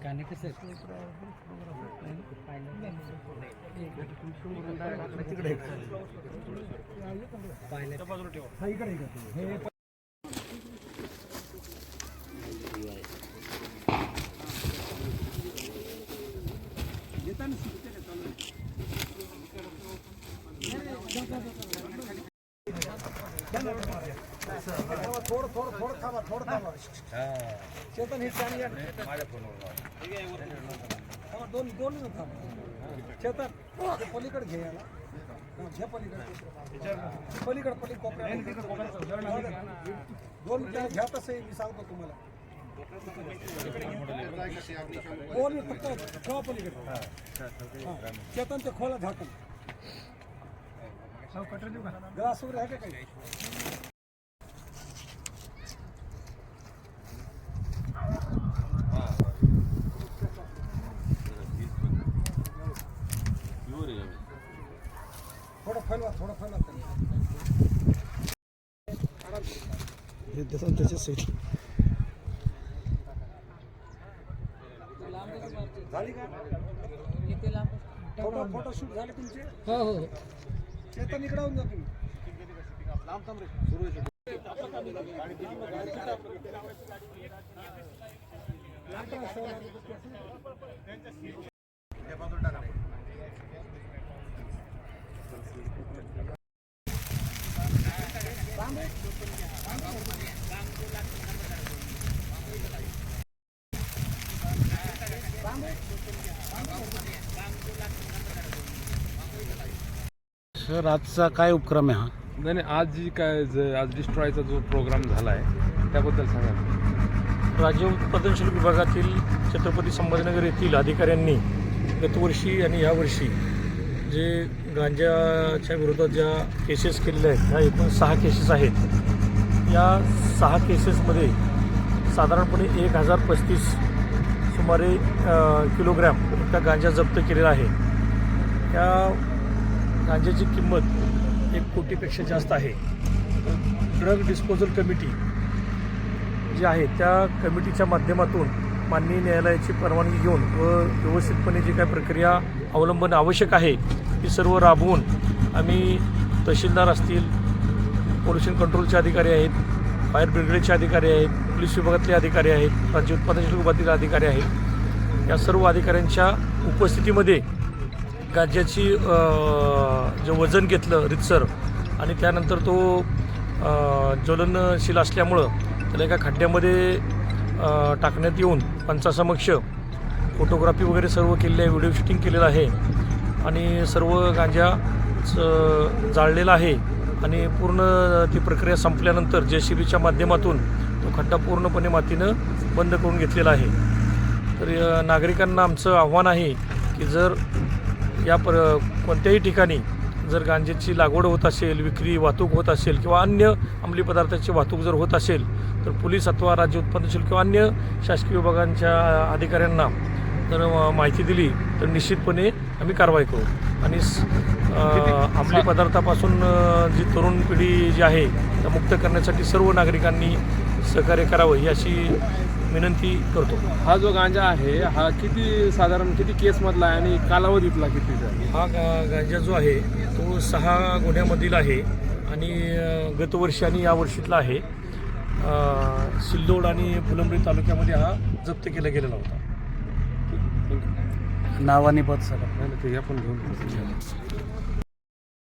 गाणे कसं थोडं थांबा चेतन हे दोन चेतन पलीकडे घे याला घ्या पलीकडे कोपऱ्यात दोन घ्या तसं मी सांगतो तुम्हाला दोन फक्त ठेवा पलीकडे चेतन ते खोला झाकून ग्लास वगैरे आहे का काही थोडं फैलवा त्याच्या साईड झाली का फोटोशूट झाले तुमचे हो चेतन इकडे होऊन जा तुम्ही लांब थांब रे सुरू सर आजचा काय उपक्रम आहे हा? नाही आज जी काय आज डिस्ट्रॉयचा जो प्रोग्राम झाला आहे त्याबद्दल सांगा. राज्य उत्पादन शुल्क विभागातील छत्रपती संभाजीनगर येथील अधिकाऱ्यांनी गतवर्षी आणि यावर्षी जे गांजाच्या विरोधात ज्या केसेस केलेल्या आहेत ह्या एकूण 6 केसेस आहेत. या 6 केसेसमध्ये साधारणपणे 1035 सुमारे किलोग्रॅम इतका गांजा जप्त केलेला आहे. या गांजाची किंमत 1 कोटीपेक्षा जास्त आहे. ड्रग डिस्पोजल कमिटी जी आहे त्या कमिटीच्या माध्यमातून माननीय न्यायालयाची परवानगी घेऊन व व्यवस्थितपणे जी काय प्रक्रिया अवलंबन आवश्यक आहे ती सर्व राबवून आम्ही तहसीलदार असतील, पोल्युशन कंट्रोलचे अधिकारी आहेत, फायर ब्रिगेडचे अधिकारी आहेत, पोलीस विभागातले अधिकारी आहेत, राज्य उत्पादन शुल्क विभागातील अधिकारी आहेत. या सर्व अधिकाऱ्यांच्या उपस्थितीमध्ये गांजाची जे वजन घेतलं रितसर आणि त्यानंतर तो ज्वलनशील असल्यामुळं त्याला एका खड्ड्यामध्ये टाकण्यात येऊन पंचासमक्ष फोटोग्राफी वगैरे सर्व केलेली आहे, व्हिडिओ शूटिंग केलेलं आहे आणि सर्व गांजा जाळलेला आहे आणि पूर्ण ती प्रक्रिया संपल्यानंतर JCBच्या माध्यमातून तो खड्डा पूर्णपणे मातीनं बंद करून घेतलेला आहे. तर नागरिकांना आमचं आव्हान आहे की जर या कोणत्याही ठिकाणी जर गांजाची लागवड होत असेल, विक्री वाहतूक होत असेल किंवा अन्य अंमली पदार्थाची वाहतूक जर होत असेल तर पोलीस अथवा राज्य उत्पादन शुल्क किंवा अन्य शासकीय विभागांच्या अधिकाऱ्यांना जर माहिती दिली तर निश्चितपणे आम्ही कारवाई करू. आणि अंमली पदार्थापासून जी तरुण पिढी जी आहे त्या मुक्त करण्यासाठी सर्व नागरिकांनी सहकार्य करावं ही अशी विनंती करतो. हा जो गांजा आहे हा साधारण किती केसमधला आहे आणि कालावधीतला कितीचा आहे? हा गांजा जो आहे तो 6 गुन्ह्यामधील आहे आणि गतवर्षी आणि यावर्षीतला आहे. सिल्लोड आणि फुलंब्री तालुक्यामध्ये हा जप्त केला गेलेला होता. नाव आणि पद सर ते आपण घेऊन